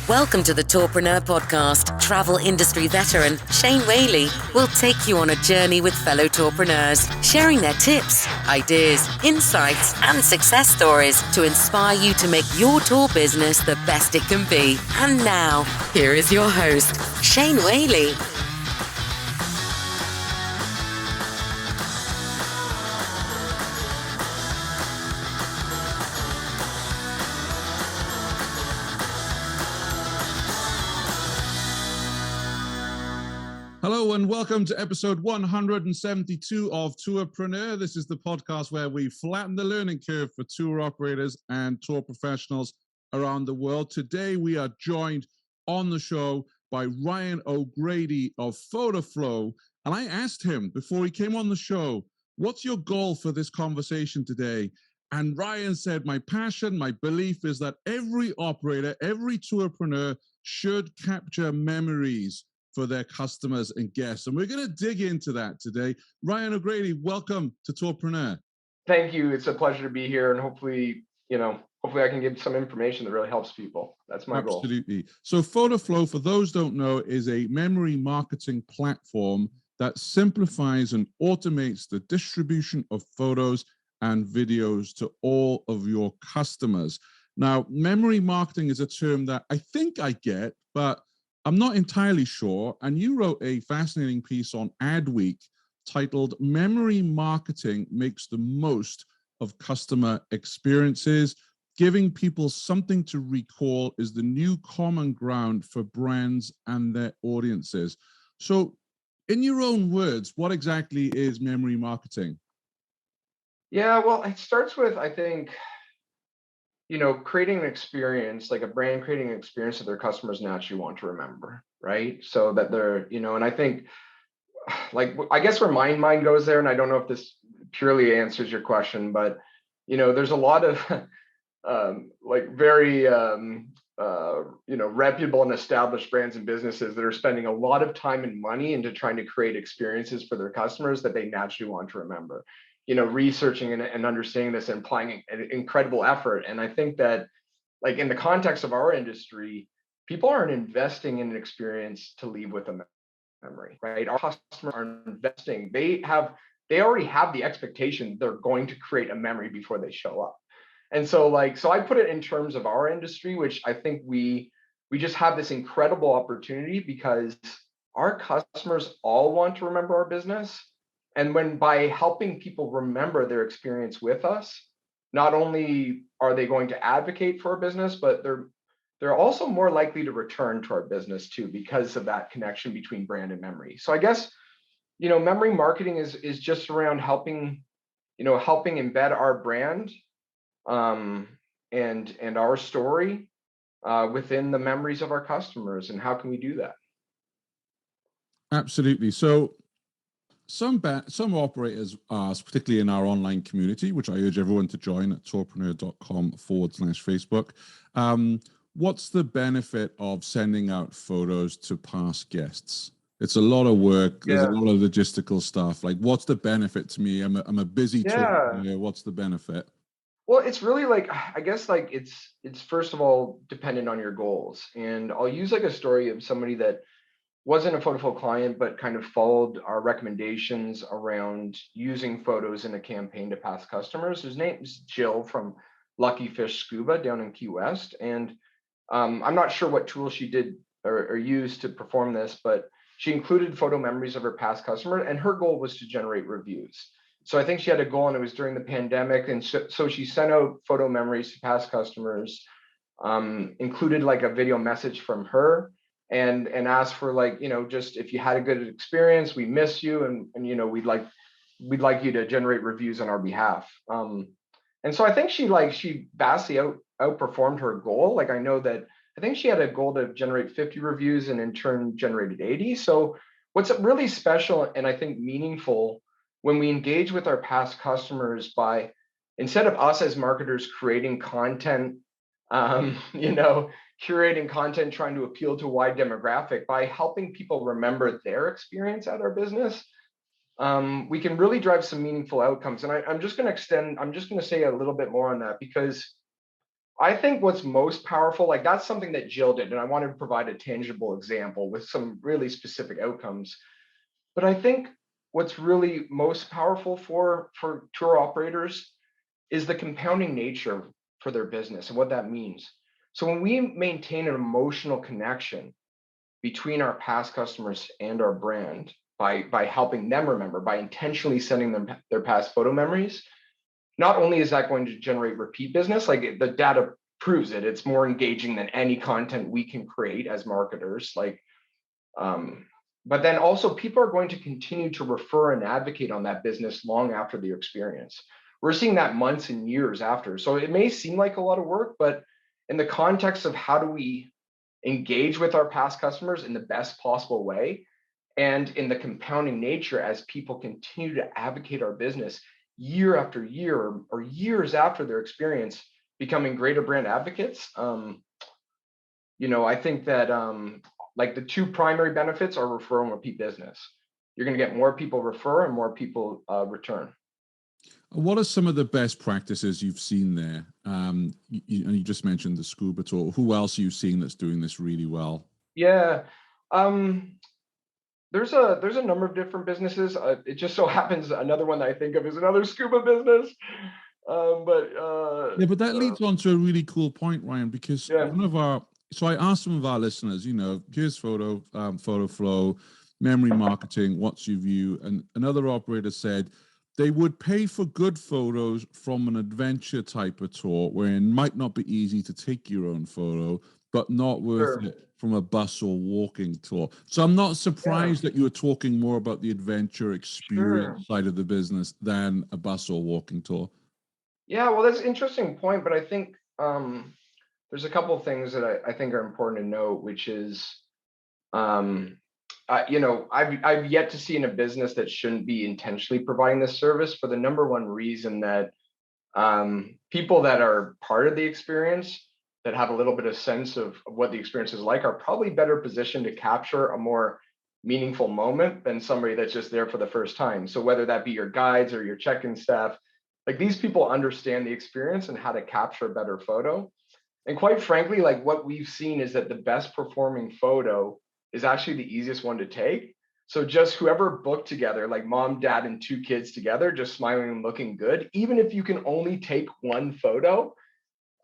Welcome to the Tourpreneur podcast. Travel industry veteran Shane Whaley will take you on a journey with fellow tourpreneurs, sharing their tips, ideas, insights, and success stories to inspire you to make your tour business the best it can be. And now, here is your host, Shane Whaley. Hello and welcome to episode 172 of Tourpreneur. This is the podcast where we flatten the learning curve for tour operators and tour professionals around the world. Today we are joined on the show by Ryan O'Grady of Photoflow. And I asked him before he came on the show, what's your goal for this conversation today? And Ryan said, my passion, my belief is that every operator, every tourpreneur should capture memories for their customers and guests. And we're going to dig into that today. Ryan O'Grady, welcome to Tourpreneur. Thank you. It's a pleasure to be here. And hopefully I can give some information that really helps people. That's my goal. Absolutely. So Photoflow, for those who don't know, is a memory marketing platform that simplifies and automates the distribution of photos and videos to all of your customers. Now, memory marketing is a term that I think I get, but I'm not entirely sure. And you wrote a fascinating piece on Adweek titled Memory Marketing Makes the Most of Customer Experiences. Giving people something to recall is the new common ground for brands and their audiences. So in your own words, what exactly is memory marketing? Yeah, well, it starts with, I think, creating an experience, like a brand creating an experience that their customers naturally want to remember, right? So that they're, and I think, I guess where my mind goes there, and I don't know if this purely answers your question, but, there's a lot of very, reputable and established brands and businesses that are spending a lot of time and money into trying to create experiences for their customers that they naturally want to remember. Researching and understanding this and applying an incredible effort. And I think that, in the context of our industry, people aren't investing in an experience to leave with a memory, right? Our customers are investing. They already have the expectation they're going to create a memory before they show up. And so I put it in terms of our industry, which I think we just have this incredible opportunity because our customers all want to remember our business. And by helping people remember their experience with us, not only are they going to advocate for our business, but they're also more likely to return to our business too, because of that connection between brand and memory. So I guess, memory marketing is just around helping embed our brand and our story within the memories of our customers. And how can we do that? Absolutely. So some operators ask, particularly in our online community, which I urge everyone to join at tourpreneur.com/Facebook, what's the benefit of sending out photos to past guests? It's a lot of work. There's a lot of logistical stuff. What's the benefit to me? I'm a busy tourpreneur. What's the benefit? Well, it's really I guess it's first of all dependent on your goals. And I'll use a story of somebody that wasn't a Photoflow client, but kind of followed our recommendations around using photos in a campaign to past customers. His name is Jill from Lucky Fish Scuba down in Key West. And I'm not sure what tool she did or used to perform this, but she included photo memories of her past customer, and her goal was to generate reviews. So I think she had a goal, and it was during the pandemic. And so she sent out photo memories to past customers, included a video message from her, and asked for just if you had a good experience, we miss you, and we'd like you to generate reviews on our behalf. And so I think she vastly outperformed her goal. I know that I think she had a goal to generate 50 reviews and in turn generated 80. So what's really special and I think meaningful when we engage with our past customers by, instead of us as marketers creating content, curating content, trying to appeal to a wide demographic, by helping people remember their experience at our business, we can really drive some meaningful outcomes. And I'm just going to say a little bit more on that, because I think what's most powerful, like that's something that Jill did, and I wanted to provide a tangible example with some really specific outcomes. But I think what's really most powerful for tour operators is the compounding nature for their business and what that means. So when we maintain an emotional connection between our past customers and our brand by helping them remember, by intentionally sending them their past photo memories, not only is that going to generate repeat business, like the data proves it, it's more engaging than any content we can create as marketers. Um, but then also people are going to continue to refer and advocate on that business long after the experience. We're seeing that months and years after. So it may seem like a lot of work, but in the context of how do we engage with our past customers in the best possible way, and in the compounding nature as people continue to advocate our business year after year or years after their experience becoming greater brand advocates, I think that like the two primary benefits are referral and repeat business. You're going to get more people refer and more people return. What are some of the best practices you've seen there? And you just mentioned the scuba tour. Who else are you seeing that's doing this really well? Yeah. There's a number of different businesses. It just so happens another one that I think of is another scuba business. But that leads on to a really cool point, Ryan, because so I asked some of our listeners, here's Photoflow, memory marketing, what's your view? And another operator said they would pay for good photos from an adventure type of tour where it might not be easy to take your own photo, but not worth it from a bus or walking tour. So I'm not surprised that you were talking more about the adventure experience side of the business than a bus or walking tour. Yeah, well, that's an interesting point, but I think there's a couple of things that I think are important to note, which is, I've yet to see in a business that shouldn't be intentionally providing this service for the number one reason that people that are part of the experience, that have a little bit of sense of what the experience is like, are probably better positioned to capture a more meaningful moment than somebody that's just there for the first time. So whether that be your guides or your check-in staff, like these people understand the experience and how to capture a better photo. And quite frankly, like what we've seen is that the best performing photo is actually the easiest one to take. So just whoever booked together, like mom, dad, and two kids together, just smiling and looking good, even if you can only take one photo,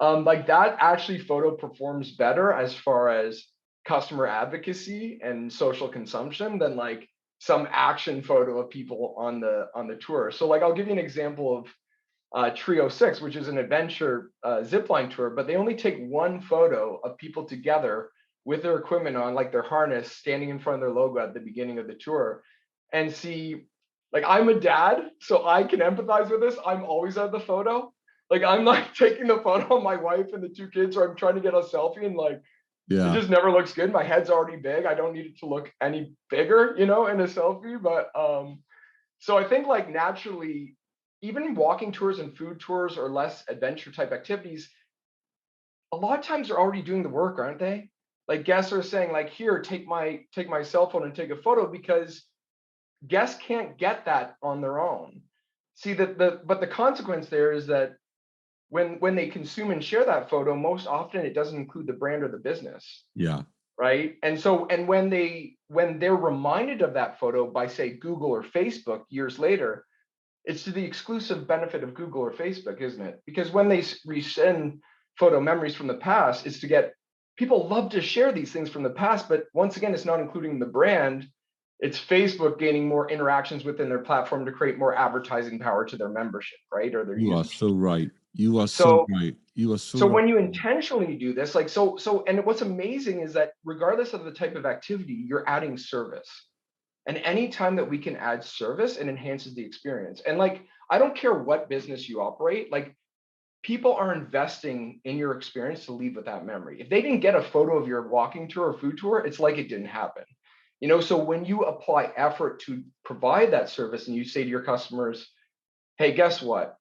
like that actually photo performs better as far as customer advocacy and social consumption than like some action photo of people on the tour. So like I'll give you an example of Trio 6, which is an adventure zipline tour, but they only take one photo of people together with their equipment on, like their harness, standing in front of their logo at the beginning of the tour. And see, like I'm a dad, so I can empathize with this. I'm always at the photo. Like I'm like taking the photo of my wife and the two kids, or I'm trying to get a selfie, and like it just never looks good. My head's already big. I don't need it to look any bigger, in a selfie. But so I think like naturally, even walking tours and food tours or less adventure type activities, a lot of times they're already doing the work, aren't they? Like guests are saying like, here, take my cell phone and take a photo, because guests can't get that on their own. See but the consequence there is that when they consume and share that photo, most often it doesn't include the brand or the business. Yeah. Right. And so, and when they're reminded of that photo by say Google or Facebook years later, it's to the exclusive benefit of Google or Facebook, isn't it? Because when they resend photo memories from the past, it's to get people love to share these things from the past, but once again, it's not including the brand. It's Facebook gaining more interactions within their platform to create more advertising power to their membership, right? Or their You users. are so right. You are so right. You are so right. When you intentionally do this, like and what's amazing is that regardless of the type of activity, you're adding service. And anytime that we can add service, it enhances the experience. And like, I don't care what business you operate, like people are investing in your experience to leave with that memory. If they didn't get a photo of your walking tour or food tour, it's like it didn't happen. So when you apply effort to provide that service and you say to your customers, hey, guess what?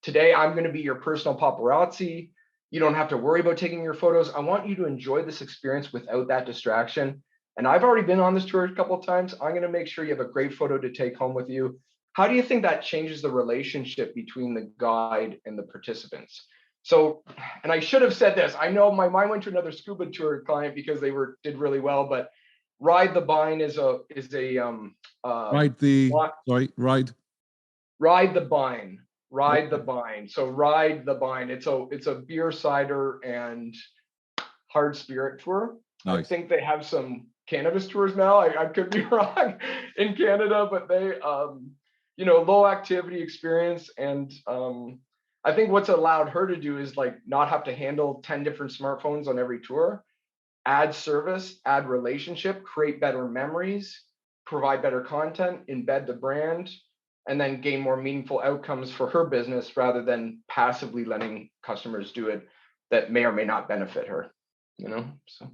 Today I'm going to be your personal paparazzi. You don't have to worry about taking your photos. I want you to enjoy this experience without that distraction. And I've already been on this tour a couple of times. I'm going to make sure you have a great photo to take home with you. How do you think that changes the relationship between the guide and the participants? So, and I should have said this. I know my mind went to another scuba tour client because they did really well, but Ride the Vine is a Ride the Vine. Ride the Vine. So Ride the Vine. It's a beer, cider, and hard spirit tour. Nice. I think they have some cannabis tours now. I could be wrong in Canada, but they low activity experience. And I think what's allowed her to do is like not have to handle 10 different smartphones on every tour, add service, add relationship, create better memories, provide better content, embed the brand, and then gain more meaningful outcomes for her business rather than passively letting customers do it that may or may not benefit her.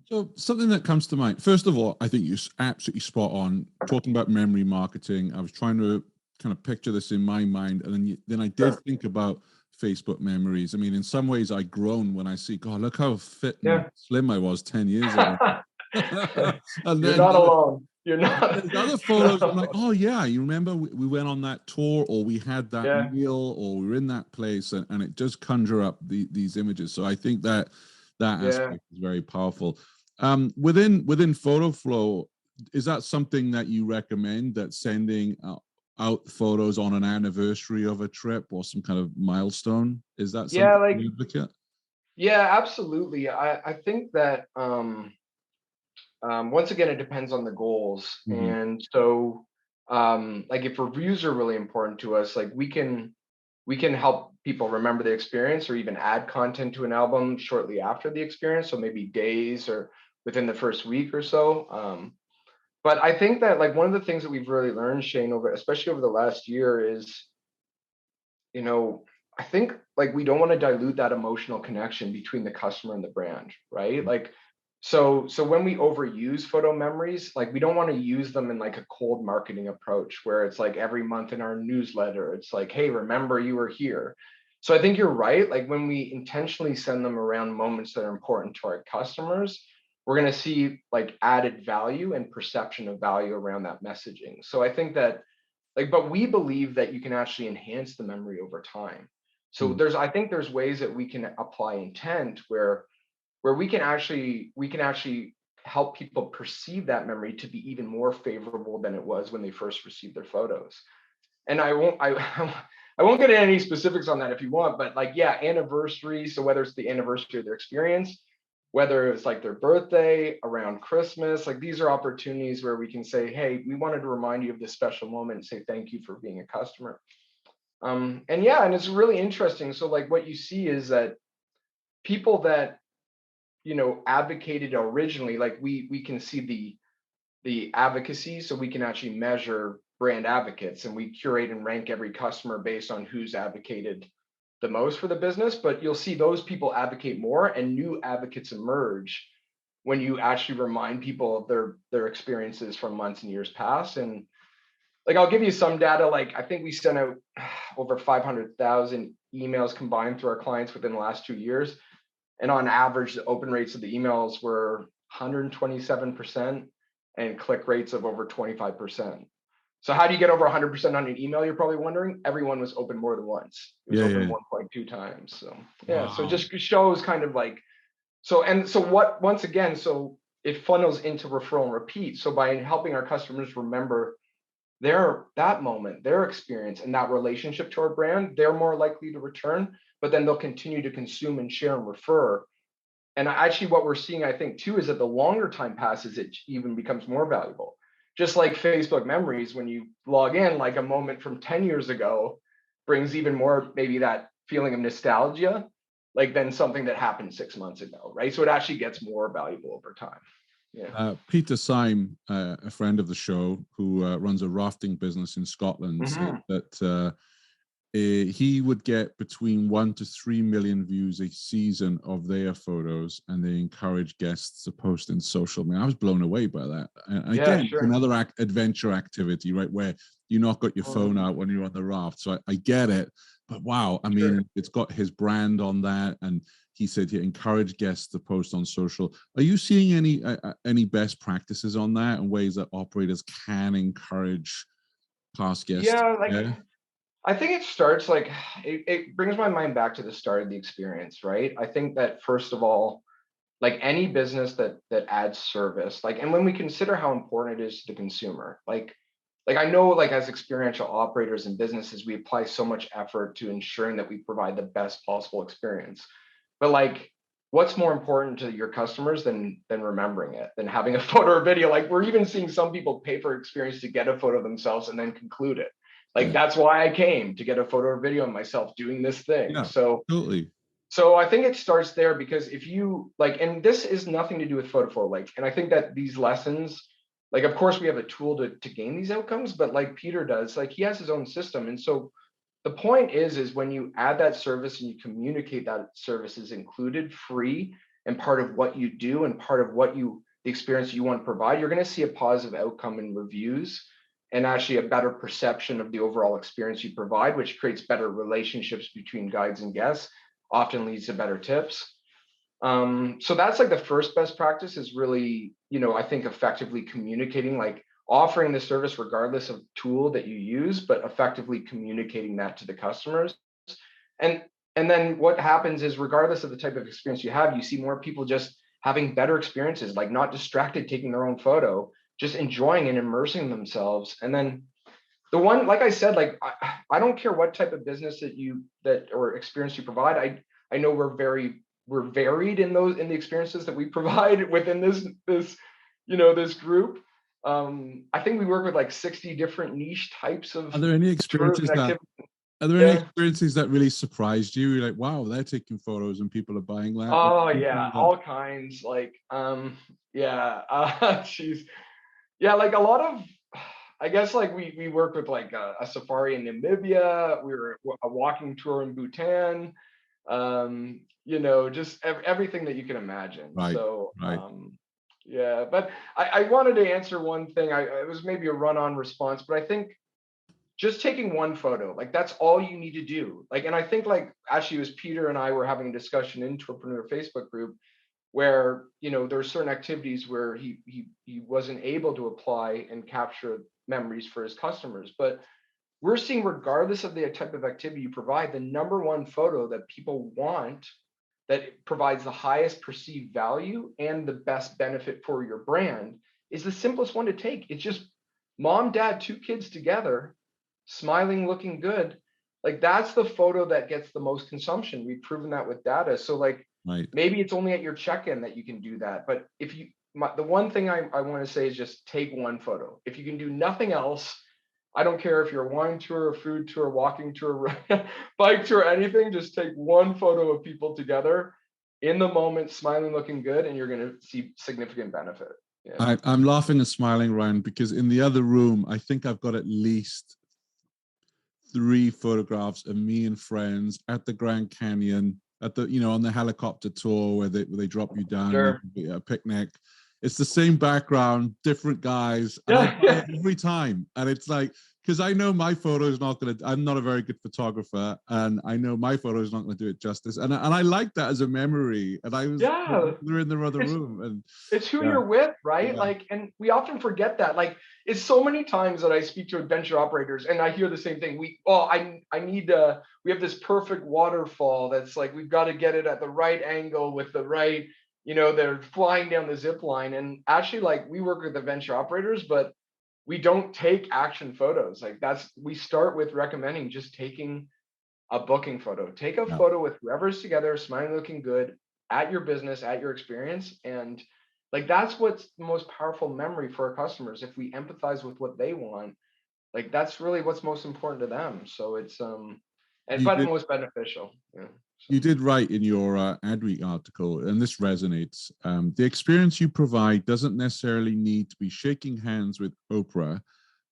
So something that comes to mind, first of all, I think you're absolutely spot on talking about memory marketing. I was trying to kind of picture this in my mind, and then I did think about Facebook memories. I mean, in some ways I groan when I see, God, look how fit and slim I was 10 years ago. And you're not alone. You're not. There's other photos. I'm like, oh yeah, you remember we went on that tour, or we had that meal, or we were in that place, and it does conjure up these images. So I think that aspect is very powerful. Within Photoflow, is that something that you recommend, that sending out photos on an anniversary of a trip or some kind of milestone? Is that something you look at? Yeah, absolutely. I think that once again, it depends on the goals. Mm-hmm. And so like if reviews are really important to us, like we can help people remember the experience or even add content to an album shortly after the experience. So maybe days or within the first week or so. But I think that like one of the things that we've really learned, Shane, especially over the last year is, I think like we don't want to dilute that emotional connection between the customer and the brand, right? Like, so when we overuse photo memories, like we don't want to use them in like a cold marketing approach where it's like every month in our newsletter, it's like, hey, remember you were here. So I think you're right. Like when we intentionally send them around moments that are important to our customers, we're going to see like added value and perception of value around that messaging. So I think that but we believe that you can actually enhance the memory over time. So I think there's ways that we can apply intent where we can actually help people perceive that memory to be even more favorable than it was when they first received their photos. And I won't get into any specifics on that if you want, but like, anniversary. So whether it's the anniversary of their experience, whether it's like their birthday, around Christmas, like these are opportunities where we can say, hey, we wanted to remind you of this special moment and say thank you for being a customer. And it's really interesting. So like what you see is that people that, advocated originally, like we can see the advocacy, so we can actually measure brand advocates, and we curate and rank every customer based on who's advocated the most for the business. But you'll see those people advocate more and new advocates emerge when you actually remind people of their experiences from months and years past. And like, I'll give you some data. Like I think we sent out over 500,000 emails combined to our clients within the last 2 years. And on average, the open rates of the emails were 127% and click rates of over 25%. So how do you get over 100% on an email? You're probably wondering. Everyone was open more than once. It was open 1.2 times. So So it just shows kind of like, so it funnels into referral and repeat. So by helping our customers remember that moment, their experience and that relationship to our brand, they're more likely to return, but then they'll continue to consume and share and refer. And actually what we're seeing, I think too, is that the longer time passes, it even becomes more valuable. Just like Facebook memories, when you log in, like a moment from 10 years ago brings even more, maybe that feeling of nostalgia, like than something that happened 6 months ago, right? So it actually gets more valuable over time. Peter Syme, a friend of the show who runs a rafting business in Scotland, said that he would get between 1 to 3 million views a season of their photos, and they encourage guests to post in social. I mean, I was blown away by that. And again, it's another adventure activity, right, where you not got your phone out when you're on the raft. So I get it, but wow, I mean, it's got his brand on that, and he said he encouraged guests to post on social. Are you seeing any best practices on that and ways that operators can encourage past guests? I think it starts like it brings my mind back to the start of the experience, right? I think that first of all, like any business that adds service, like, and when we consider how important it is to the consumer, like I know, like as experiential operators and businesses, we apply so much effort to ensuring that we provide the best possible experience. But like, what's more important to your customers than remembering it, than having a photo or video? Like, we're even seeing some people pay for experience to get a photo themselves and then conclude it. Like, Yeah. that's why I came to get a photo or video of myself doing this thing. Yeah, totally. So I think it starts there, because if you like, and this is nothing to do with Photoflow, like, and I think that these lessons, like, of course we have a tool to gain these outcomes, but like Peter does, like he has his own system. And so the point is when you add that service and you communicate that service is included, free, and part of what you do and part of what the experience you want to provide, you're going to see a positive outcome in reviews and actually a better perception of the overall experience you provide, which creates better relationships between guides and guests, often leads to better tips. So that's like the first best practice is really, I think effectively communicating, like offering the service regardless of tool that you use, but effectively communicating that to the customers. And and then what happens is, regardless of the type of experience you have, you see more people just having better experiences, like not distracted taking their own photo, just enjoying and immersing themselves. And then the one, like I said, like I don't care what type of business that or experience you provide. I know we're varied in the experiences that we provide within this group. I think we work with like 60 different niche types of Are there any tourism experiences activities. Are there any Yeah. experiences that really surprised you? You're like, wow, they're taking photos and people are buying that. Oh yeah, all kinds. Like yeah, she's yeah, like a lot of, I guess, like we work with like a safari in Namibia. We were a walking tour in Bhutan. Just everything that you can imagine. Right, So right. yeah, but I wanted to answer one thing. It was maybe a run-on response, but I think just taking one photo, like that's all you need to do. Like, and I think like actually it was Peter and I were having a discussion in Tourpreneur Facebook group where there are certain activities where he wasn't able to apply and capture memories for his customers. But we're seeing, regardless of the type of activity you provide, the number one photo that people want, that provides the highest perceived value and the best benefit for your brand, is the simplest one to take. It's just mom, dad, two kids together, smiling, looking good. Like, that's the photo that gets the most consumption. We've proven that with data. So like, Right. maybe it's only at your check-in that you can do that. But the one thing I want to say is just take one photo. If you can do nothing else, I don't care if you're a wine tour, a food tour, walking tour, bike tour, anything, just take one photo of people together in the moment, smiling, looking good, and you're going to see significant benefit. Yeah. I'm laughing and smiling, Ryan, because in the other room, I think I've got at least 3 photographs of me and friends at the Grand Canyon, at the, on the helicopter tour where they drop you down, Sure. a picnic. It's the same background, different guys, and I buy it every time. And it's like, because I know my photo is not going to, I'm not a very good photographer, and I know my photo is not going to do it justice. And I like that as a memory. And I was, they're in the other room. And it's who you're with, right? Yeah. Like, and we often forget that. Like, it's so many times that I speak to adventure operators and I hear the same thing. We have this perfect waterfall that's like, we've got to get it at the right angle with the right, they're flying down the zip line. And actually, like, we work with adventure operators, but we don't take action photos. Like, we start with recommending just taking a booking photo. Take a photo with whoever's together, smiling, looking good, at your business, at your experience. And like, that's what's the most powerful memory for our customers. If we empathize with what they want, like, that's really what's most important to them. So it's but most beneficial. Yeah. So. You did write in your Adweek article, and this resonates. The experience you provide doesn't necessarily need to be shaking hands with Oprah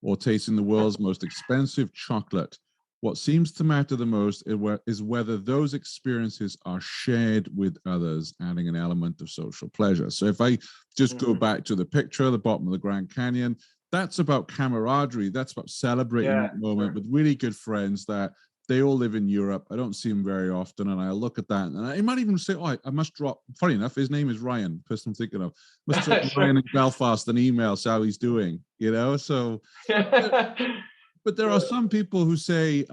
or tasting the world's most expensive chocolate. What seems to matter the most is whether those experiences are shared with others, adding an element of social pleasure. So if I just go back to the picture at the bottom of the Grand Canyon, that's about camaraderie. That's about celebrating that moment with really good friends that they all live in Europe. I don't see him very often. And I look at that and I might even say, oh, I must drop, funny enough, his name is Ryan, the person I'm thinking of. Must drop Ryan in Belfast an email, so how he's doing, So But there are some people who say,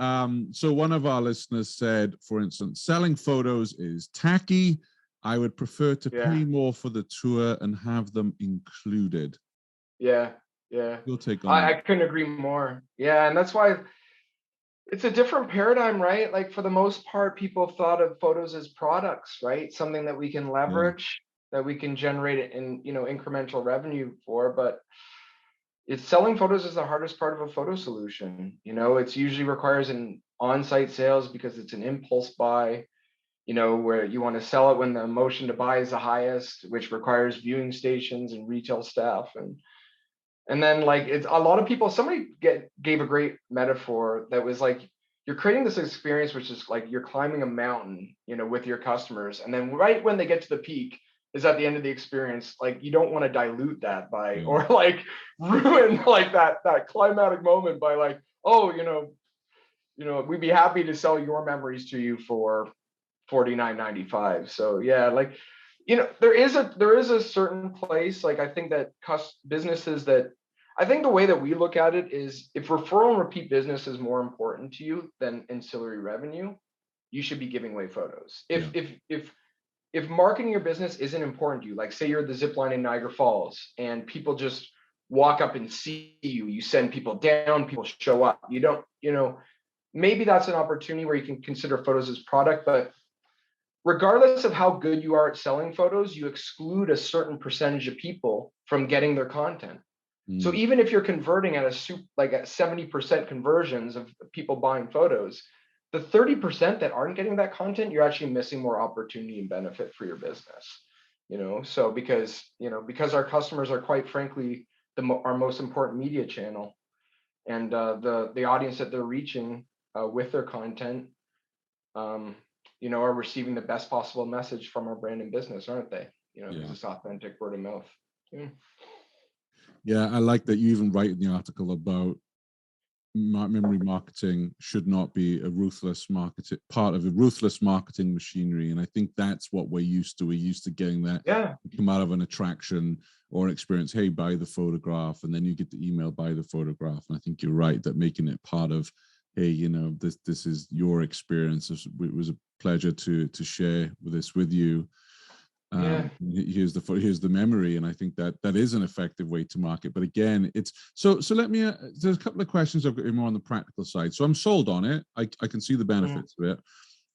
so one of our listeners said, for instance, selling photos is tacky. I would prefer to pay more for the tour and have them included. Yeah. Your take on that? I couldn't agree more. Yeah, and that's why it's a different paradigm, right? Like for the most part, people thought of photos as products, right? Something that we can leverage, that we can generate in, incremental revenue for. But it's selling photos is the hardest part of a photo solution. It's usually requires an on-site sales because it's an impulse buy, where you want to sell it when the emotion to buy is the highest, which requires viewing stations and retail staff. And then like it's a lot of people, somebody gave a great metaphor that was like, you're creating this experience, which is like you're climbing a mountain, with your customers. And then right when they get to the peak is at the end of the experience, like you don't want to dilute that by, or like ruin like that climatic moment by like, oh, we'd be happy to sell your memories to you for $49.95. So yeah, like, there is a certain place, like I think that businesses that, I think the way that we look at it is if referral and repeat business is more important to you than ancillary revenue, you should be giving away photos. If marketing your business isn't important to you, like say you're the zip line in Niagara Falls and people just walk up and see you, you send people down, people show up, you don't, maybe that's an opportunity where you can consider photos as product. But regardless of how good you are at selling photos, you exclude a certain percentage of people from getting their content. So even if you're converting at at 70% conversions of people buying photos, the 30% that aren't getting that content, you're actually missing more opportunity and benefit for your business. So because our customers are quite frankly our most important media channel, and the audience that they're reaching with their content, are receiving the best possible message from our brand and business, aren't they? Because it's authentic word of mouth. Yeah, I like that you even write in the article about memory marketing should not be a ruthless part of a ruthless marketing machinery. And I think that's what we're used to. We're used to getting that come out of an attraction or an experience. Hey, buy the photograph, and then you get the email, buy the photograph. And I think you're right that making it part of, hey, this is your experience. It was a pleasure to share this with you. Here's the memory, and I think that is an effective way to market. But again, it's so let me there's a couple of questions I've got more on the practical side. So I'm sold on it. I can see the benefits of it.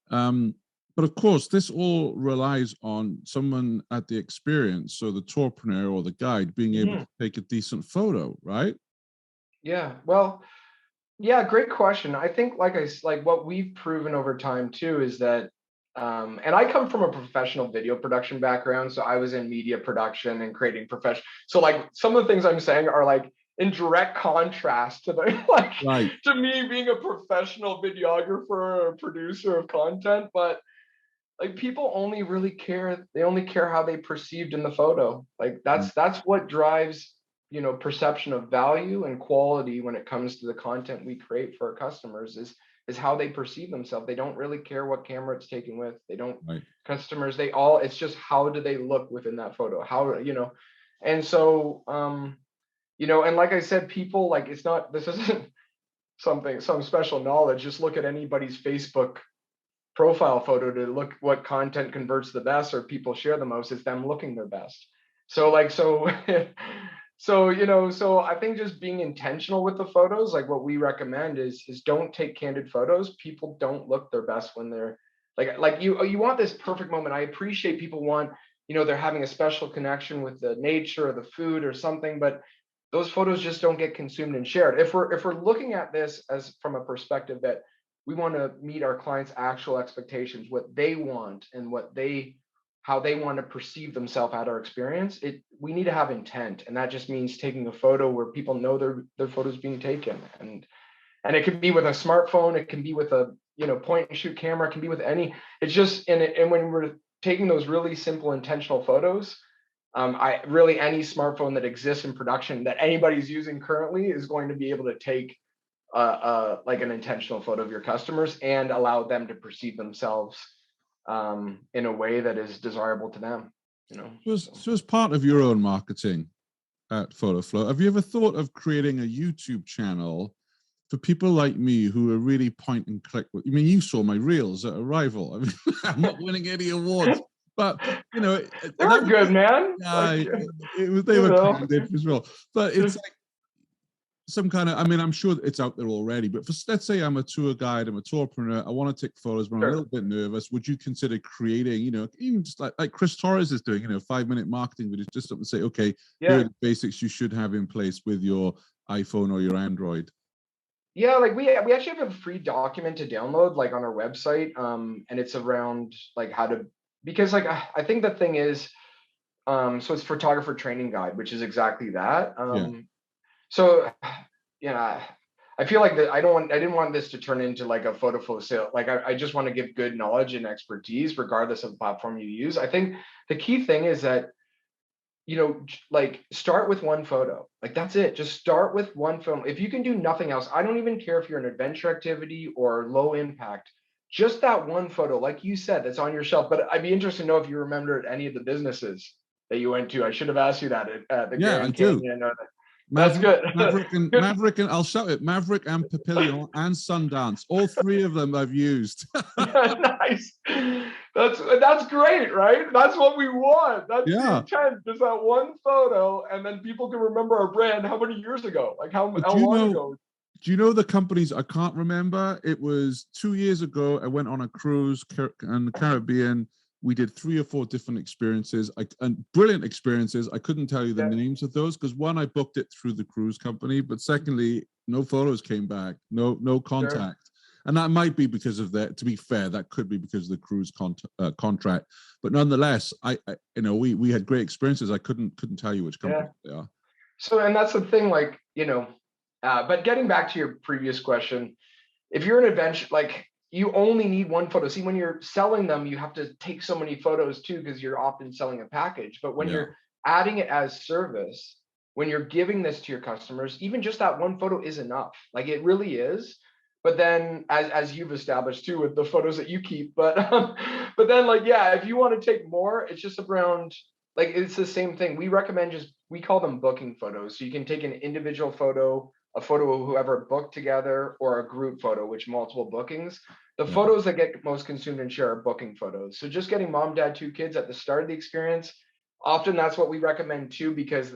But of course, this all relies on someone at the experience, so the tourpreneur or the guide being able to take a decent photo, right? Well, great question. I think like what we've proven over time too is that and I come from a professional video production background, so I was in media production and creating professional. So like some of the things I'm saying are like in direct contrast to to me being a professional videographer or producer of content. But like people only really care. They only care how they perceived in the photo. Like that's what drives perception of value and quality when it comes to the content we create for our customers is how they perceive themselves. They don't really care what camera it's taken with. They don't customers, it's just how do they look within that photo? And so, and like I said, people this isn't some special knowledge. Just look at anybody's Facebook profile photo to look what content converts the best or people share the most. Is them looking their best. So so I think just being intentional with the photos, like what we recommend is don't take candid photos. People don't look their best when they're like you want this perfect moment. I appreciate people want, they're having a special connection with the nature or the food or something, but those photos just don't get consumed and shared. If we're looking at this as from a perspective that we want to meet our clients' actual expectations, what they want and how they want to perceive themselves at our experience, we need to have intent. And that just means taking a photo where people know their photo's being taken. And it can be with a smartphone, it can be with a point and shoot camera, it can be with any, it's just, and when we're taking those really simple intentional photos, any smartphone that exists in production that anybody's using currently is going to be able to take like an intentional photo of your customers and allow them to perceive themselves in a way that is desirable to them. So as part of your own marketing at Photoflow, have you ever thought of creating a YouTube channel for people like me who are really point and click, I mean, you saw my reels at Arrival. I mean, I'm not winning any awards, but you know, They were good, man. they were candid as well. But it's like some kind of, I mean, I'm sure it's out there already, but let's say I'm a tour guide, I'm a tourpreneur, I want to take photos, but I'm a little bit nervous. Would you consider creating, you know, even just like Chris Torres is doing, you know, 5-minute marketing videos, just something to say, okay, here are the basics you should have in place with your iPhone or your Android? Yeah, like we actually have a free document to download, like on our website, and it's around like how to, because like I think the thing is, so it's photographer training guide, which is exactly that. So yeah, I feel like that I didn't want this to turn into like a Photoflow sale. Like I just want to give good knowledge and expertise regardless of the platform you use. I think the key thing is that, you know, like start with one photo. Like that's it. Just start with one film. If you can do nothing else, I don't even care if you're an adventure activity or low impact, just that one photo, like you said, that's on your shelf. But I'd be interested to know if you remembered any of the businesses that you went to. I should have asked you that at the Grand Canyon. That's good. Maverick and I'll shout it. Maverick and Papillon and Sundance. All three of them I've used. Nice. That's great, right? That's what we want. That's the intent. Just that one photo, and then people can remember our brand. How many years ago? Like how long ago? Do you know the companies? I can't remember. It was 2 years ago. I went on a cruise in the Caribbean. We did 3 or 4 different experiences, and brilliant experiences. I couldn't tell you the names of those because one, I booked it through the cruise company, but secondly, no photos came back, no contact. And that might be because of that. To be fair, that could be because of the cruise contract. But nonetheless, I you know, we had great experiences. I couldn't tell you which company they are. So, and that's the thing, like, you know, but getting back to your previous question, if you're an adventure, like you only need one photo. See, when you're selling them, you have to take so many photos too, because you're often selling a package. But when you're adding it as service, when you're giving this to your customers, even just that one photo is enough. Like it really is. But then, as you've established too, with the photos that you keep, but then, like, yeah, if you want to take more, it's just around, like, it's the same thing. We recommend we call them booking photos. So you can take an individual photo, a photo of whoever booked together, or a group photo, which multiple bookings. The photos that get most consumed and share are booking photos. So just getting mom, dad, 2 kids at the start of the experience, often that's what we recommend too, because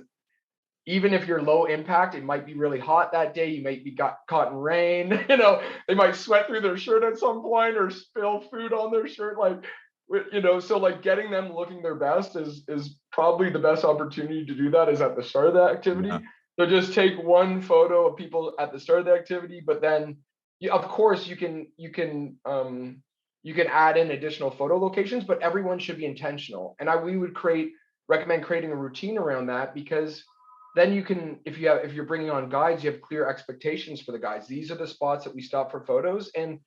even if you're low impact, it might be really hot that day. You might be caught in rain. You know, they might sweat through their shirt at some point or spill food on their shirt. Like, you know, so like getting them looking their best is probably the best opportunity to do that is at the start of the activity. So just take one photo of people at the start of the activity, but then of course you can add in additional photo locations, but everyone should be intentional. And we would recommend creating a routine around that, because then you can, if you're bringing on guides, you have clear expectations for the guides. These are the spots that we stop for photos. And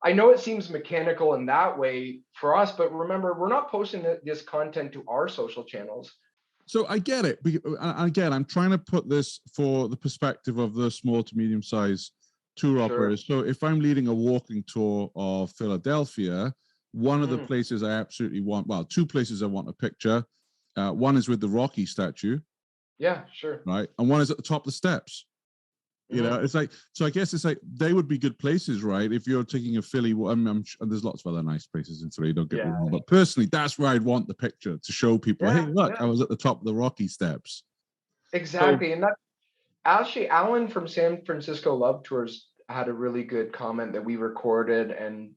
I know it seems mechanical in that way for us, but remember, we're not posting this content to our social channels. So I get it. Again, I'm trying to put this for the perspective of the small to medium sized tour operators. So if I'm leading a walking tour of Philadelphia, one of the places I absolutely want, well, 2 places I want a picture. One is with the Rocky statue. Yeah, sure. Right. And one is at the top of the steps. You know, it's like, so I guess it's like they would be good places, right? If you're taking a Philly, there's lots of other nice places in Philly, don't get me wrong. But personally, that's where I'd want the picture to show people, hey, look, I was at the top of the Rocky steps. Exactly. So, and that actually, Alan from San Francisco Love Tours had a really good comment that we recorded, and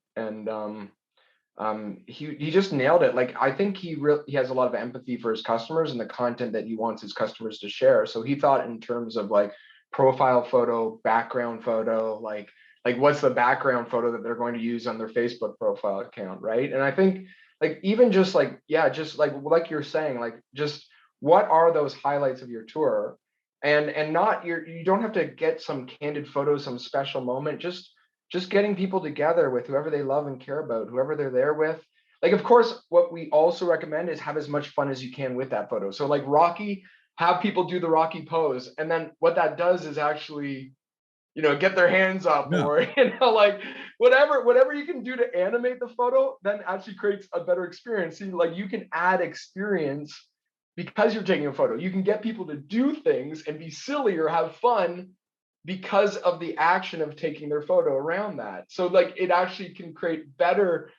he just nailed it. Like, I think he has a lot of empathy for his customers and the content that he wants his customers to share. So he thought in terms of like profile photo, background photo, like what's the background photo that they're going to use on their Facebook profile account, right? And I think like even just like, just like you're saying, like just what are those highlights of your tour? And not you don't have to get some candid photo, some special moment, just getting people together with whoever they love and care about, whoever they're there with. Like, of course, what we also recommend is have as much fun as you can with that photo. So like Rocky, have people do the Rocky pose. And then what that does is actually, you know, get their hands up or, you know, like whatever you can do to animate the photo, then actually creates a better experience. See, like you can add experience because you're taking a photo. You can get people to do things and be silly or have fun because of the action of taking their photo around that. So like it actually can create better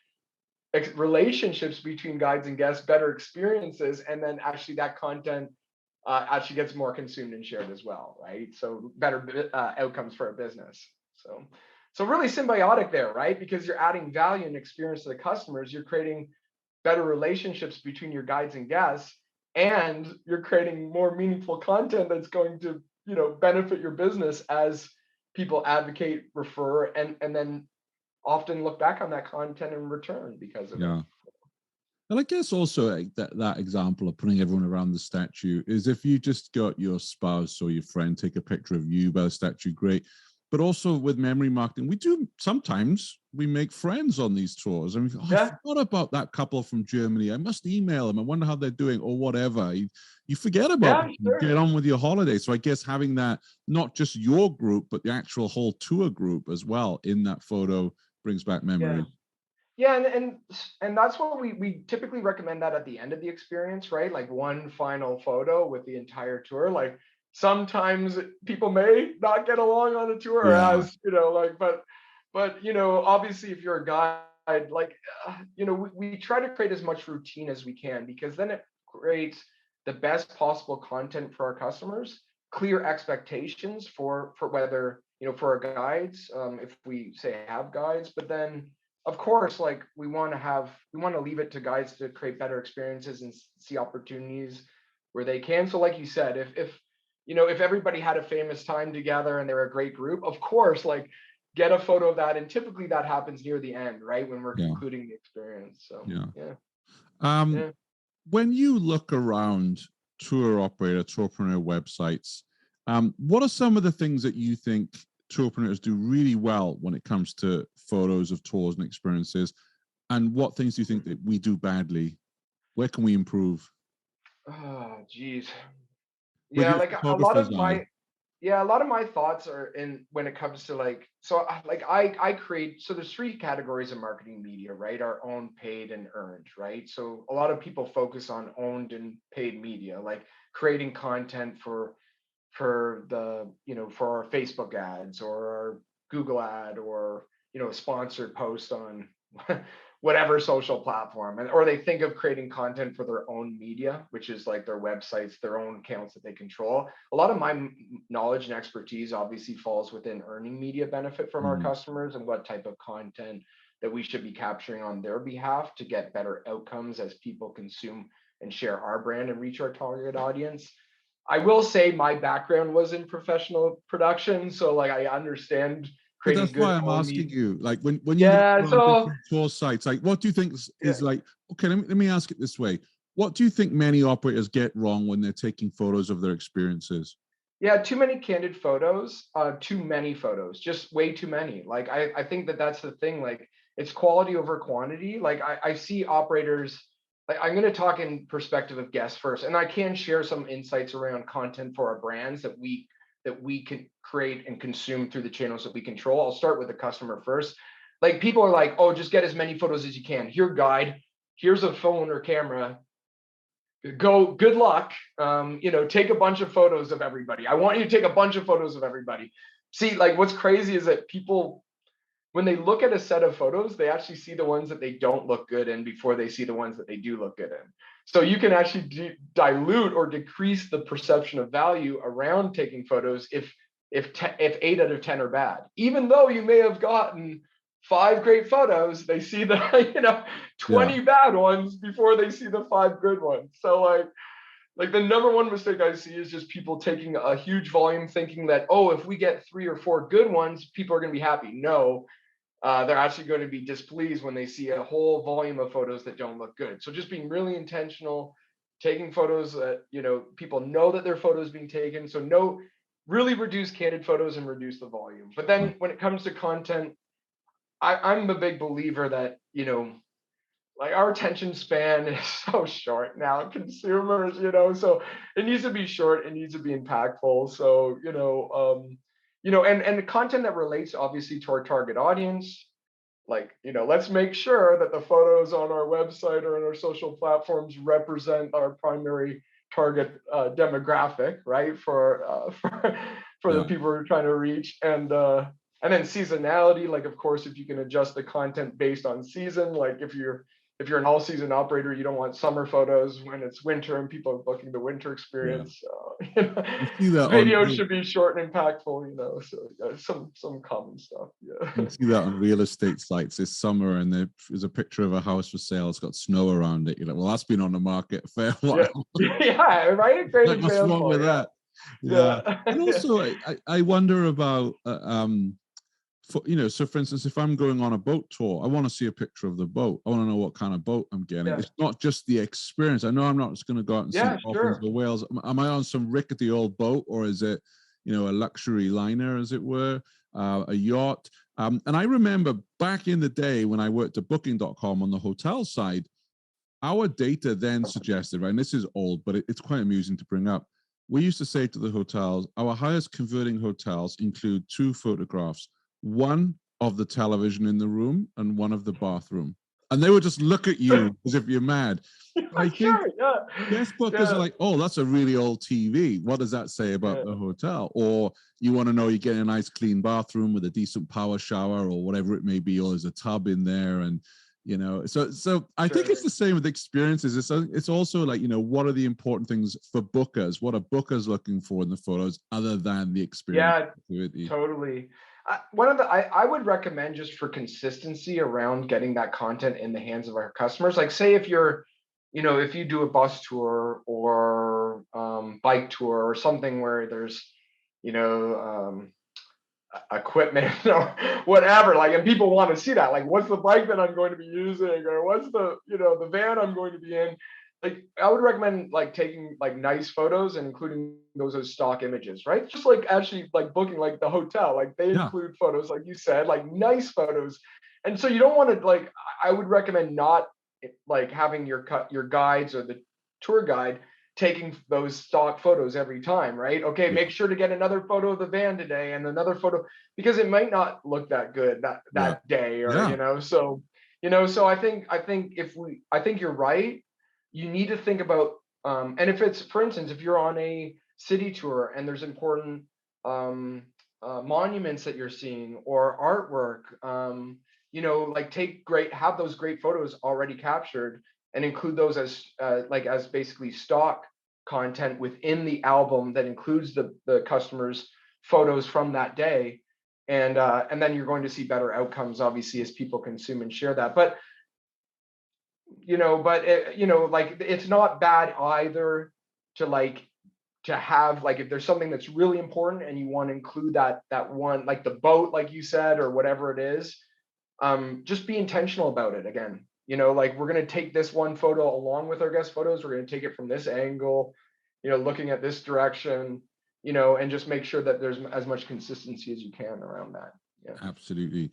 relationships between guides and guests, better experiences, and then actually that content actually gets more consumed and shared as well, right? So better outcomes for a business. So really symbiotic there, right? Because you're adding value and experience to the customers, you're creating better relationships between your guides and guests, and you're creating more meaningful content that's going to, benefit your business as people advocate, refer, and then often look back on that content in return because of it. And I guess also that example of putting everyone around the statue is if you just got your spouse or your friend take a picture of you by the statue, great. But also with memory marketing, sometimes we make friends on these tours. I mean, I forgot about that couple from Germany. I must email them. I wonder how they're doing or whatever. You forget about them, get on with your holiday. So I guess having that, not just your group, but the actual whole tour group as well in that photo brings back memories. Yeah, and that's what we typically recommend that at the end of the experience, right? Like one final photo with the entire tour. Like sometimes people may not get along on the tour, as but obviously if you're a guide, like we try to create as much routine as we can, because then it creates the best possible content for our customers, clear expectations for whether for our guides, if we say have guides, but then of course, like we want to leave it to guides to create better experiences and see opportunities where they can. So like you said, if everybody had a famous time together and they're a great group, of course, like get a photo of that. And typically that happens near the end, right? When we're concluding the experience. So when you look around Tourpreneur websites, what are some of the things that you think Tourpreneurs do really well when it comes to photos of tours and experiences, and what things do you think that we do badly? Where can we improve? Oh, geez. Yeah, like a lot of my thoughts are in when it comes to I create, so there's three categories of marketing media, right? Our own, paid, and earned, right? So a lot of people focus on owned and paid media, like creating content for the for our Facebook ads or our Google ad, or a sponsored post on whatever social platform, or they think of creating content for their own media, which is like their websites, their own accounts that they control. A lot of my knowledge and expertise obviously falls within earning media benefit from our customers and what type of content that we should be capturing on their behalf to get better outcomes as people consume and share our brand and reach our target audience. I will say my background was in professional production, so like I understand creating that's good. Why I'm asking you, like when you look on different tour sites, like what do you think is like? Okay, let me ask it this way: what do you think many operators get wrong when they're taking photos of their experiences? Yeah, too many candid photos, too many photos, just way too many. Like I think that's the thing. Like it's quality over quantity. Like I see operators. Like I'm going to talk in perspective of guests first, and I can share some insights around content for our brands that we can create and consume through the channels that we control. I'll start with the customer first. Like people are like, oh, just get as many photos as you can. Here, guide. Here's a phone or camera. Go, good luck. Take a bunch of photos of everybody. I want you to take a bunch of photos of everybody. See, like what's crazy is that people, when they look at a set of photos, they actually see the ones that they don't look good in before they see the ones that they do look good in. So you can actually dilute or decrease the perception of value around taking photos if 8 out of 10 are bad. Even though you may have gotten 5 great photos, they see the 20 bad ones before they see the 5 good ones. So like the number one mistake I see is just people taking a huge volume thinking that, oh, if we get 3 or 4 good ones, people are going to be happy. No. They're actually going to be displeased when they see a whole volume of photos that don't look good. So just being really intentional, taking photos that, people know that their photos being taken. So really reduce candid photos and reduce the volume. But then when it comes to content, I'm a big believer that, like our attention span is so short now, consumers, so it needs to be short, it needs to be impactful. So, and the content that relates obviously to our target audience, like, let's make sure that the photos on our website or on our social platforms represent our primary target demographic, right? For for the people we're trying to reach. And then seasonality, like of course, if you can adjust the content based on season, like if you're an all-season operator, you don't want summer photos when it's winter and people are booking the winter experience. You see that video should be short and impactful, so some common stuff. You see that on real estate sites this summer, and there's a picture of a house for sale. It's got snow around it. You're like, well, that's been on the market a fair while. Yeah, right. Great like, example. what's wrong with that? Yeah. And also, I wonder about so for instance, if I'm going on a boat tour, I want to see a picture of the boat. I want to know what kind of boat I'm getting. It's not just the experience. I know I'm not just going to go out and see dolphins or whales. Am I on some rickety old boat, or is it, a luxury liner, as it were, a yacht? And I remember back in the day when I worked at Booking.com on the hotel side, our data then suggested, right, and this is old, but it's quite amusing to bring up. We used to say to the hotels, our highest converting hotels include 2 photographs, one of the television in the room and one of the bathroom. And they would just look at you as if you're mad. I think guest bookers are like, oh, that's a really old TV. What does that say about the hotel? Or you want to know you're getting a nice clean bathroom with a decent power shower or whatever it may be, or there's a tub in there. And, so I think it's the same with experiences. It's also like, what are the important things for bookers? What are bookers looking for in the photos other than the experience? Yeah, totally. I would recommend, just for consistency around getting that content in the hands of our customers, like say if you're, if you do a bus tour or bike tour or something where there's, equipment or whatever, like, and people want to see that, like, what's the bike that I'm going to be using, or what's the, the van I'm going to be in. Like, I would recommend like taking like nice photos and including those as stock images, right? Just like actually like booking like the hotel, like they include photos, like you said, like nice photos. And so you don't want to, like, I would recommend not like having your guides or the tour guide taking those stock photos every time, right? Okay, make sure to get another photo of the van today and another photo, because it might not look that good that day, or so I think I think you're right. You need to think about, and if it's, for instance, if you're on a city tour and there's important monuments that you're seeing or artwork, like have those great photos already captured and include those as as basically stock content within the album that includes the customer's photos from that day. And then you're going to see better outcomes, obviously, as people consume and share that. But like, it's not bad either to have, like, if there's something that's really important and you want to include that one, like the boat, like you said, or whatever it is, just be intentional about it. Again, like, we're going to take this one photo along with our guest photos. We're going to take it from this angle, looking at this direction, and just make sure that there's as much consistency as you can around that. Absolutely.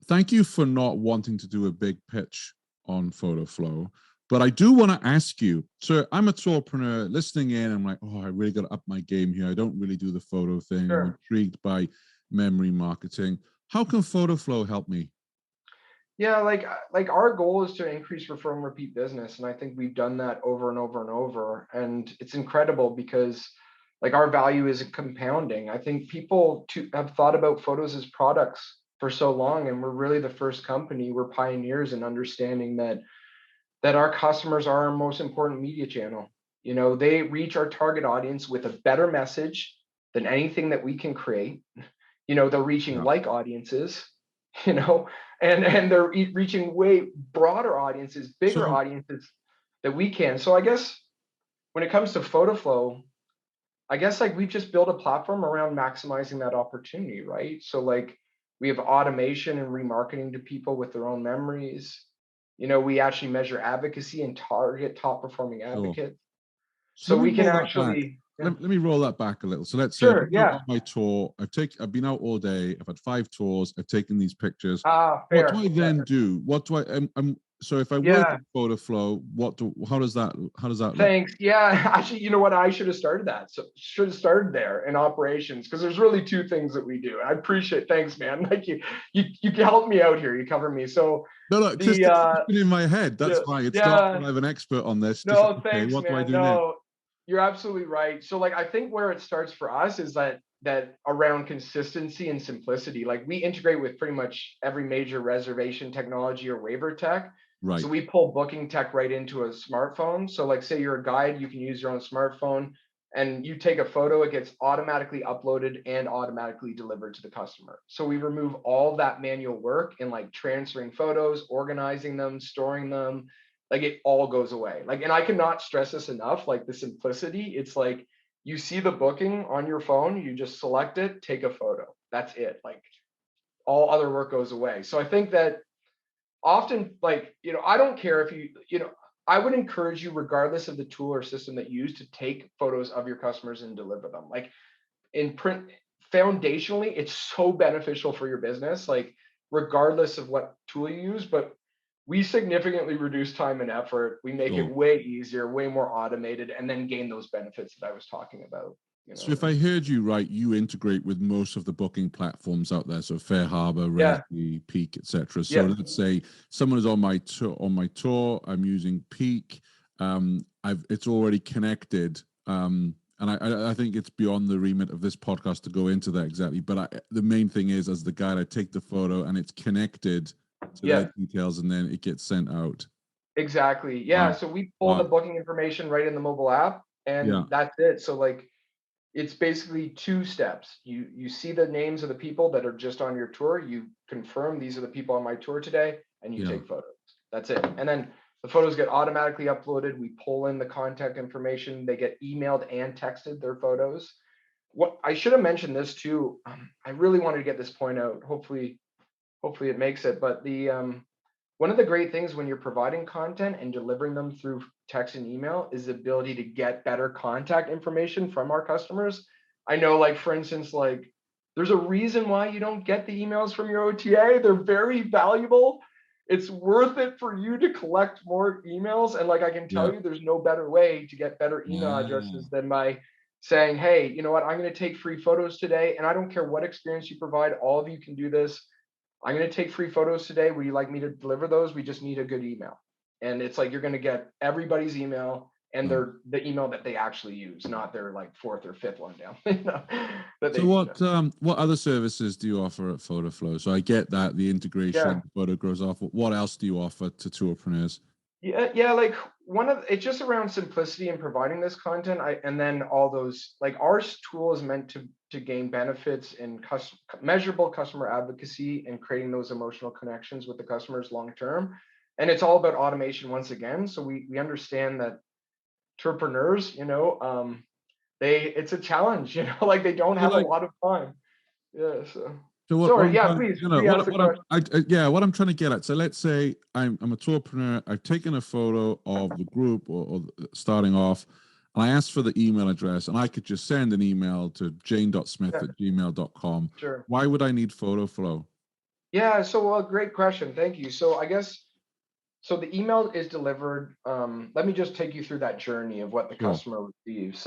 Thank you for not wanting to do a big pitch on Photoflow, but I do want to ask you, so I'm a tourpreneur listening in. I'm like, oh, I really got to up my game here. I don't really do the photo thing. Sure. I'm intrigued by memory marketing. How can Photoflow help me? Yeah, like our goal is to increase refer and repeat business, and I think we've done that over and over and over, and it's incredible because, like, our value is compounding. I think people have thought about photos as products for so long, and we're really the first company. We're pioneers in understanding that our customers are our most important media channel. They reach our target audience with a better message than anything that we can create. They're reaching like audiences, and they're reaching way broader audiences, bigger audiences that we can. So I guess when it comes to Photoflow, I guess, like, we've just built a platform around maximizing that opportunity, right? So, like, we have automation and remarketing to people with their own memories. We actually measure advocacy and target top performing advocates. So we can actually let me roll that back a little. So let's say on my tour, I've been out all day, I've had 5 tours, I've taken these pictures. Fair. What do I then do? What do I so if I work with Photoflow, how does that look? Thanks. Yeah, actually, you know what? I should have started that. So should have started there in operations, because there's really 2 things that we do. I appreciate. Thanks, man. Like, you can help me out here. You cover me. So no, just in my head. That's why it's not that I'm an expert on this. No, thanks, what man. do I do next? You're absolutely right. So, like, I think where it starts for us is that that around consistency and simplicity. Like we integrate with pretty much every major reservation technology or waiver tech. Right. So we pull booking tech right into a smartphone. So like say you're a guide, you can use your own smartphone and you take a photo, it gets automatically uploaded and automatically delivered to the customer. So we remove all that manual work in like transferring photos, organizing them, storing them. Like it all goes away. Like, and I cannot stress this enough, like the simplicity. It's like you see the booking on your phone, you just select it, take a photo. That's it. Like all other work goes away. So I think that often, like, I don't care if I would encourage you, regardless of the tool or system that you use, to take photos of your customers and deliver them. Like in print, foundationally, it's so beneficial for your business, like regardless of what tool you use, but we significantly reduce time and effort. We make it way easier, way more automated, and then gain those benefits that I was talking about. So if I heard you right, you integrate with most of the booking platforms out there, so Fair Harbor, Resi, Peak, etc. So let's say someone is on my tour, I'm using Peak, it's already connected, and I think it's beyond the remit of this podcast to go into that exactly. But the main thing is, as the guide, I take the photo and it's connected to their details, and then it gets sent out. Exactly. Yeah. So we pull the booking information right in the mobile app, and that's it. So like, it's basically 2 steps. You see the names of the people that are just on your tour. You confirm these are the people on my tour today, and you take photos. That's it. And then the photos get automatically uploaded. We pull in the contact information. They get emailed and texted their photos. What I should have mentioned this too. I really wanted to get this point out. Hopefully it makes it. But one of the great things when you're providing content and delivering them through text and email is the ability to get better contact information from our customers. I know, like, for instance, like there's a reason why you don't get the emails from your OTA. They're very valuable. It's worth it for you to collect more emails. And like, I can tell you, there's no better way to get better email addresses than by saying, hey, you know what, I'm going to take free photos today. And I don't care what experience you provide. All of you can do this. I'm going to take free photos today. Would you like me to deliver those? We just need a good email. And it's like, you're going to get everybody's email and the email that they actually use, not their like 4th or 5th one down. So what other services do you offer at Photoflow? So I get that the integration, photo grows off. What else do you offer to tourpreneurs? Yeah, like it's just around simplicity and providing this content. And then all those, like, our tool is meant to gain benefits in measurable customer advocacy and creating those emotional connections with the customers long term. And it's all about automation once again. So we understand that tourpreneurs, it's a challenge, like they don't have a lot of time. Yeah. So what, sorry, please. What I'm trying to get at. So let's say I'm a tourpreneur. I've taken a photo of the group or starting off, and I asked for the email address, and I could just send an email to jane.smith@gmail.com. Sure. Why would I need Photoflow? Yeah. So great question. Thank you. So I guess, so the email is delivered. Let me just take you through that journey of what the customer receives.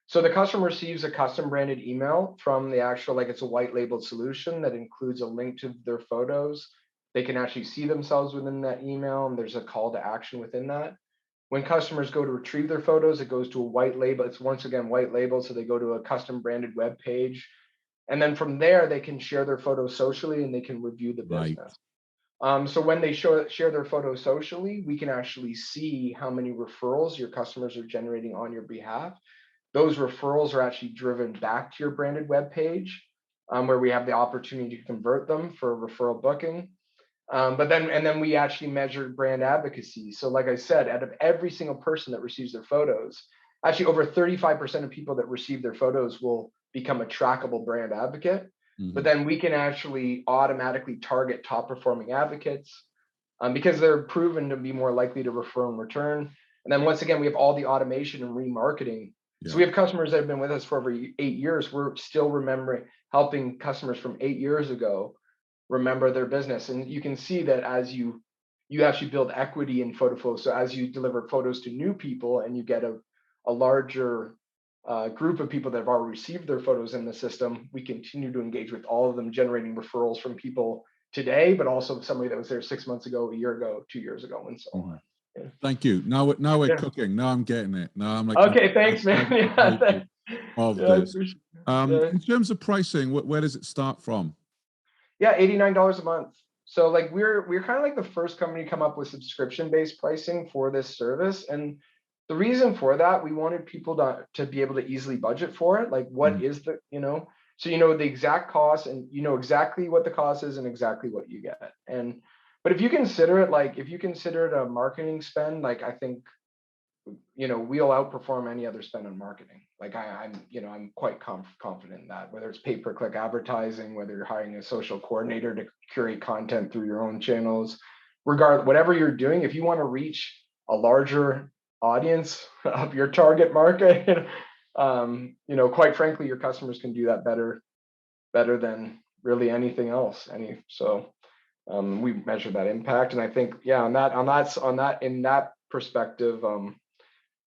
So the customer receives a custom branded email from the actual, like, it's a white labeled solution that includes a link to their photos. They can actually see themselves within that email, and there's a call to action within that. When customers go to retrieve their photos, it goes to a white label. It's once again white labeled, so they go to a custom branded web page. And then from there, they can share their photos socially and they can review the business. So when they share their photos socially, we can actually see how many referrals your customers are generating on your behalf. Those referrals are actually driven back to your branded web page, where we have the opportunity to convert them for referral booking. But then we actually measure brand advocacy. So like I said, out of every single person that receives their photos, actually over 35% of people that receive their photos will become a trackable brand advocate. But then we can actually automatically target top performing advocates because they're proven to be more likely to refer and return. And then once again, we have all the automation and remarketing. So we have customers that have been with us for over 8 years. We're still helping customers from 8 years ago remember their business. And you can see that as you actually build equity in Photoflow. So as you deliver photos to new people and you get a larger group of people that have already received their photos in the system, we continue to engage with all of them, generating referrals from people today, but also somebody that was there 6 months ago, a year ago, 2 years ago, and so on. Yeah. Thank you. Now we're cooking. Now I'm getting it. Now I'm like, okay, thanks, man. Of this. In terms of pricing, where does it start from? Yeah, $89 a month. So like we're kind of like the first company to come up with subscription-based pricing for this service. And the reason for that, we wanted people to be able to easily budget for it. Like what is the, so you know the exact cost and you know exactly what the cost is and exactly what you get. But if you consider it a marketing spend, like I think we'll outperform any other spend on marketing. Like I'm quite confident in that, whether it's pay-per-click advertising, whether you're hiring a social coordinator to curate content through your own channels, whatever you're doing, if you want to reach a larger audience of your target market, quite frankly, your customers can do that better than really anything else. We measure that impact. And I think, in that perspective,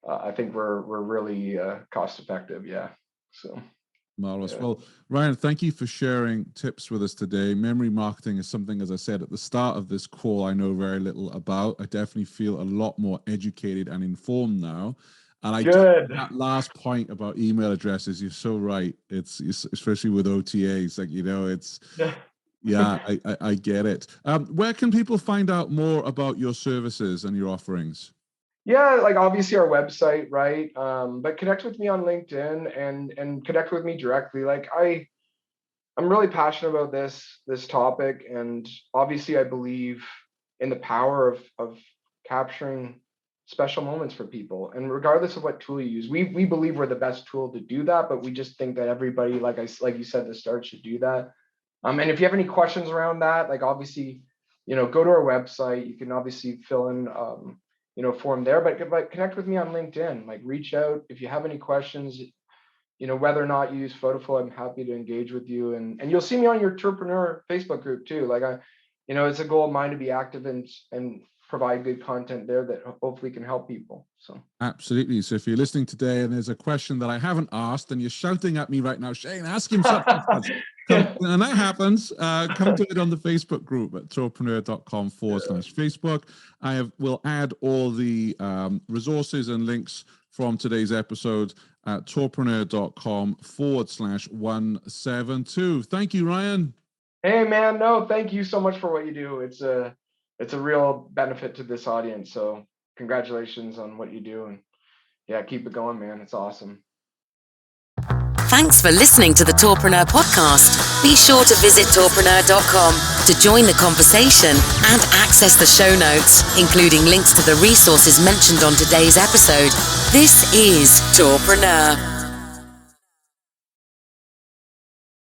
I think we're really cost effective. Yeah. So. Marvelous. Yeah. Well, Ryan, thank you for sharing tips with us today. Memory marketing is something, as I said at the start of this call, I know very little about. I definitely feel a lot more educated and informed now. And that last point about email addresses, you're so right. It's especially with OTAs, I get it. Where can people find out more about your services and your offerings? Yeah, like obviously our website, right? But connect with me on LinkedIn and connect with me directly. Like I'm really passionate about this topic, and obviously I believe in the power of capturing special moments for people. And regardless of what tool you use, we believe we're the best tool to do that, but we just think that everybody, like you said at the start, should do that. And if you have any questions around that, like obviously, go to our website. You can obviously fill in form there, but connect with me on LinkedIn. Like reach out if you have any questions. Whether or not you use Photoflow, I'm happy to engage with you. And you'll see me on your Tourpreneur Facebook group too. Like it's a goal of mine to be active and provide good content there that hopefully can help people. So absolutely. So if you're listening today and there's a question that I haven't asked and you're shouting at me right now, Shane, ask him something. And that happens. Come to it on the Facebook group at tourpreneur.com/Facebook. Will add all the resources and links from today's episode at tourpreneur.com/172. Thank you, Ryan. Hey, man. No, thank you so much for what you do. It's a real benefit to this audience. So congratulations on what you do. And yeah, keep it going, man. It's awesome. Thanks for listening to the Tourpreneur podcast. Be sure to visit tourpreneur.com to join the conversation and access the show notes, including links to the resources mentioned on today's episode. This is Tourpreneur.